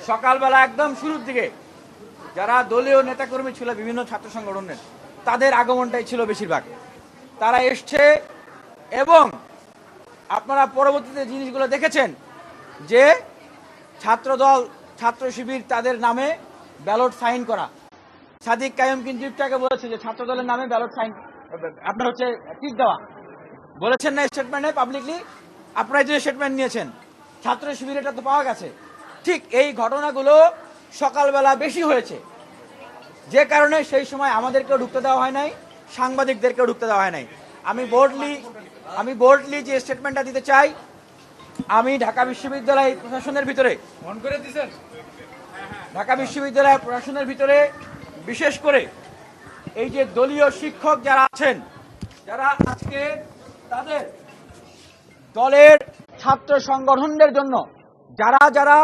সকালবেলা একদম শুরুর দিকে যারা দলীয় নেতাকর্মী ছিল বিভিন্ন ছাত্র সংগঠনের, তাদের আগমনটাই ছিল বেশিরভাগ। তারা এসছে এবং আপনারা পরবর্তীতে জিনিসগুলো দেখেছেন যে ছাত্রদল, ছাত্র শিবির তাদের নামে ব্যালট সাইন করা। সাদিক কায়েম কিন্তু একটু আগে বলেছে যে ছাত্রদলের নামে ব্যালট সাইন আপনার হচ্ছে টিক দেওয়া, বলেছেন না স্টেটমেন্টে পাবলিকলি? আপনারা যে স্টেটমেন্ট নিয়েছেন, ছাত্র শিবির এটা তো পাওয়া গেছে। ঠিক এই ঘটনাগুলো সকালবেলা বেশি হয়েছে, যে কারণে সেই সময় আমাদেরকেও ঢুকতে দেওয়া হয় নাই, সাংবাদিকদেরকেও ঢুকতে দেওয়া হয় নাই। আমি বোল্ডলি যে স্টেটমেন্টটা দিতে চাই, আমি ঢাকা বিশ্ববিদ্যালয় প্রশাসনের ভিতরে বিশেষ করে এই যে দলীয় শিক্ষক যারা আছেন, যারা আজকে তাদের দলের ছাত্র সংগঠনদের জন্য যারা যারা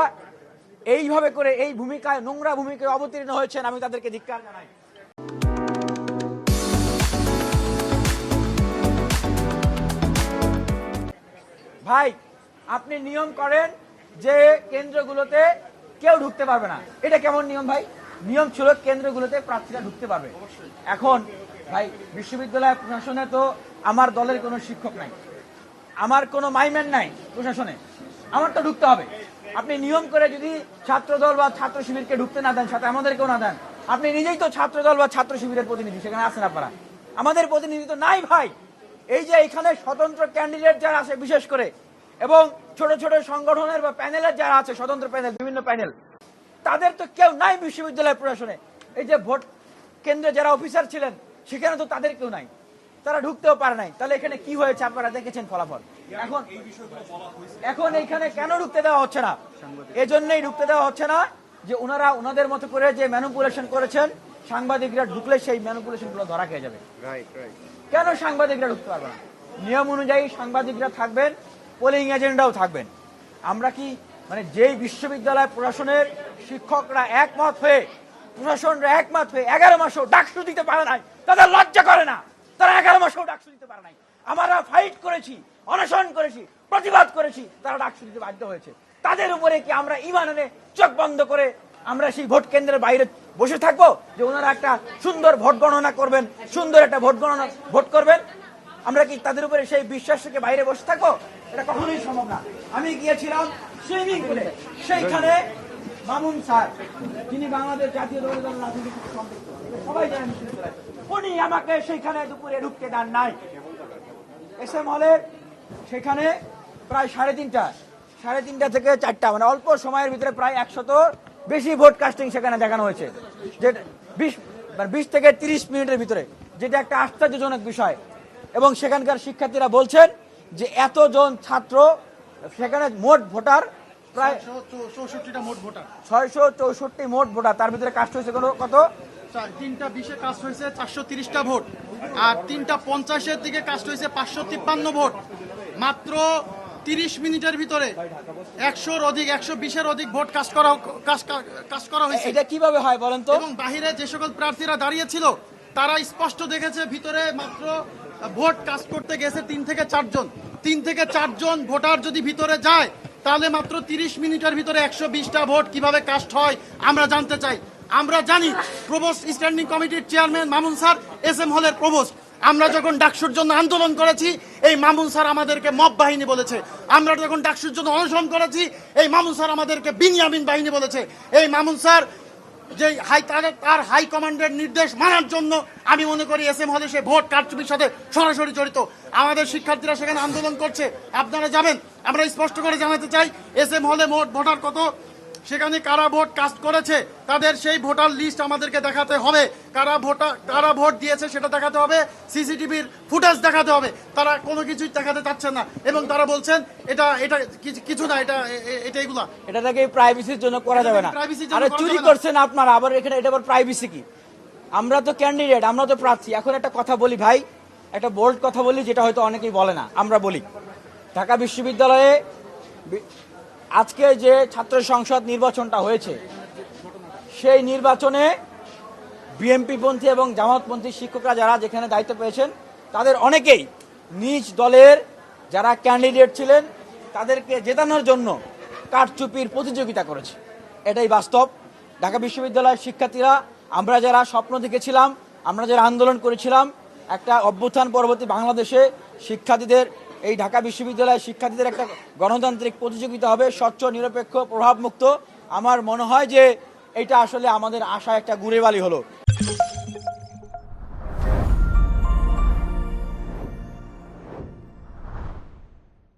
এইভাবে করে এই ভূমিকায়, নোংরা ভূমিকায় অবতীর্ণ হয়েছেন, আমি তাদেরকে ধিক্কার জানাই। ভাই, আপনি নিয়ম করেন যে কেন্দ্রগুলোতে কেউ ঢুকতে পারবে না, এটা কেমন নিয়ম ভাই? নিয়ম ছিল কেন্দ্রগুলোতে প্রার্থীরা ঢুকতে পারবে। এখন ভাই, বিশ্ববিদ্যালয় প্রশাসনে তো আমার দলের কোনো শিক্ষক নাই, আমার কোনো মাইম্যান নাই প্রশাসনে, আমার তো ঢুকতে হবে। আপনি নিয়ম করে যদি ছাত্রদল বা ছাত্র শিবিরকে ঢুকতে না দেন, সাথে আমাদেরকেও না দেন, আপনি নিজেই তো ছাত্রদল বা ছাত্র শিবিরের প্রতিনিধি, সেখানে আছেন আপনারা, আমাদের প্রতিনিধি তো নাই ভাই। এই যে এখানে স্বতন্ত্র ক্যান্ডিডেট যারা আছে বিশেষ করে, এবং ছোট ছোট সংগঠনের বা প্যানেলের যারা আছে, স্বতন্ত্র প্যানেল, বিভিন্ন প্যানেল, তাদের তো কেউ নাই বিশ্ববিদ্যালয় প্রশাসনে। এই যে ভোট কেন্দ্রে যারা অফিসার ছিলেন, সেখানে তো তাদের কেউ নাই, তারা ঢুকতেও পারে নাই। তাহলে এখানে কি হয়েছে আপনারা দেখেছেন ফলাফল। এখন এখানে কেন ঢুকতে দেওয়া হচ্ছে না? এজন্যই ঢুকতে দেওয়া হচ্ছে না যে ওনারা ওনাদের মতো করে যে ম্যানিপুলেশন করেছেন, সাংবাদিকরা ঢুকলে সেই ম্যানিপুলেশন গুলো ধরা খেয়ে যাবে। কেন সাংবাদিকরা ঢুকতে পারবে না? নিয়ম অনুযায়ী সাংবাদিকরা থাকবেন, পোলিং এজেন্টরাও থাকবেন। আমরা কি মানে যেই বিশ্ববিদ্যালয় প্রশাসনের শিক্ষকরা একমত হয়ে, প্রশাসনরা একমত হয়ে 11 মাসেও ডাকসু দিতে পারে নাই, তাদের লজ্জা করে না? তারা 11 মাসেও ডাকসু দিতে পারে নাই। আমরা ফাইট করেছি, অনশন করেছি, প্রতিবাদ করেছি, তারা ডাকসু দিতে বাধ্য হয়েছে। তাদের উপরে কি আমরা ঈমান এনে চোখ বন্ধ করে আমরা সেই ভোট কেন্দ্রের বাইরে বসে থাকবো যে ওনারা একটা সুন্দর ভোট গণনা করবেন, সুন্দর একটা ভোট করবেন? আমরা কি তাদের উপরে সেই বিশ্বাস থেকে বাইরে বসে থাকবো? এটা কখনোই সম্ভব না। আমি গিয়েছিলাম সুইমিং পুলে, সেইখানে মামুন স্যার, যিনি বাংলাদেশ জাতীয় দলের রাজনীতির সাথে সম্পৃক্ত, সবাই জানেন, উনি আমাকে সেইখানে দুপুরে ঢুকতে দেন নাই। SM হলের সেখানে প্রায় 3:30 থেকে 4টা, মানে অল্প সময়ের ভিতরে প্রায় 100 বেশি ভোট কাস্টিং সেখানে দেখানো হয়েছে, যেটা 20 থেকে 30 মিনিটের ভিতরে, যেটা একটা আশ্চর্যজনক বিষয়। এবং সেখানকার শিক্ষার্থীরা বলছেন যে এতজন ছাত্র, সেখানে মোট ভোটার প্রায় 664টা মোট ভোটার, 664 মোট ভোটার, তার ভিতরে কাস্ট হয়েছে কত? 3:20 কাস্ট হয়েছে 430টা ভোট, আর 3:50 দিকে কাস্ট হয়েছে 553 ভোট। মাত্র 30 মিনিটের ভিতরে 100-র অধিক, 120-এর অধিক ভোট কাস্ট করা হয়েছে। এটা কিভাবে হয় বলেন তো? এবং বাহিরে যে সকল প্রার্থীরা দাঁড়িয়েছিল, তারা স্পষ্ট দেখেছে ভিতরে মাত্র ভোট কাস্ট করতে গেছে 3 থেকে 4 জন। 3 থেকে 4 জন ভোটার যদি ভিতরে যায়, তাহলে মাত্র 30 মিনিটের ভিতরে 120টা ভোট কিভাবে কাস্ট হয় আমরা জানতে চাই। আমরা জানি প্রভোস্ট স্ট্যান্ডিং কমিটির চেয়ারম্যান মামুন স্যার SM হলের প্রভোস্ট। আমরা যখন ডাকসুর জন্য আন্দোলন করেছি, এই মামুন স্যার আমাদেরকে মব বাহিনী বলেছে। আমরা যখন ডাকসুর জন্য অনশন করেছি, এই মামুন স্যার আমাদেরকে বিনিয়ামিন বাহিনী বলেছে। এই মামুন স্যার যে তার হাই কমান্ডের নির্দেশ মানার জন্য আমি মনে করি SM হলে সে ভোট কারচুপির সাথে সরাসরি জড়িত। আমাদের শিক্ষার্থীরা সেখানে আন্দোলন করছে, আপনারা যাবেন। আমরা স্পষ্ট করে জানাতে চাই, SM হলে মোট ভোটার কত, সেখানে কারা ভোট কাস্ট করেছে, তাদের সেই ভোটার লিস্ট আমাদেরকে দেখাতে হবে। কারা ভোট দিয়েছে সেটা দেখাতে হবে, CCTVর ফুটেজ দেখাতে হবে। তারা কোনো কিছুই দেখাতে চাচ্ছে না, এবং তারা বলছেন এটা কিছু না, এগুলা এটা থেকে প্রাইভেসির জন্য করা যাবে না। আরে চুরি করছেন আপনারা, আবার এখানে এটা আবার প্রাইভেসি কি? আমরা তো ক্যান্ডিডেট, আমরা তো প্রার্থী। এখন একটা কথা বলি ভাই, একটা বোল্ড কথা বলি, যেটা হয়তো অনেকেই বলে না, আমরা বলি। ঢাকা বিশ্ববিদ্যালয়ে আজকে যে ছাত্র সংসদ নির্বাচনটা হয়েছে, সেই নির্বাচনে বিএনপিপন্থী এবং জামাতপন্থী শিক্ষকরা যারা যেখানে দায়িত্ব পেয়েছেন, তাদের অনেকেই নিজ দলের যারা ক্যান্ডিডেট ছিলেন, তাদেরকে জেতানোর জন্য কারচুপির প্রতিযোগিতা করেছে। এটাই বাস্তব। ঢাকা বিশ্ববিদ্যালয়ের শিক্ষার্থীরা, আমরা যারা স্বপ্ন দেখেছিলাম, আমরা যারা আন্দোলন করেছিলাম, একটা অভ্যুত্থান পরবর্তী বাংলাদেশে শিক্ষার্থীদের, এই ঢাকা বিশ্ববিদ্যালয়ের শিক্ষার্থীদের একটা গণতান্ত্রিক প্রতিযোগিতা হবে, স্বচ্ছ, নিরপেক্ষ, প্রভাবমুক্ত। আমার মনে হয় যে এটা আসলে আমাদের আশা একটা গুড়ে বালি হলো।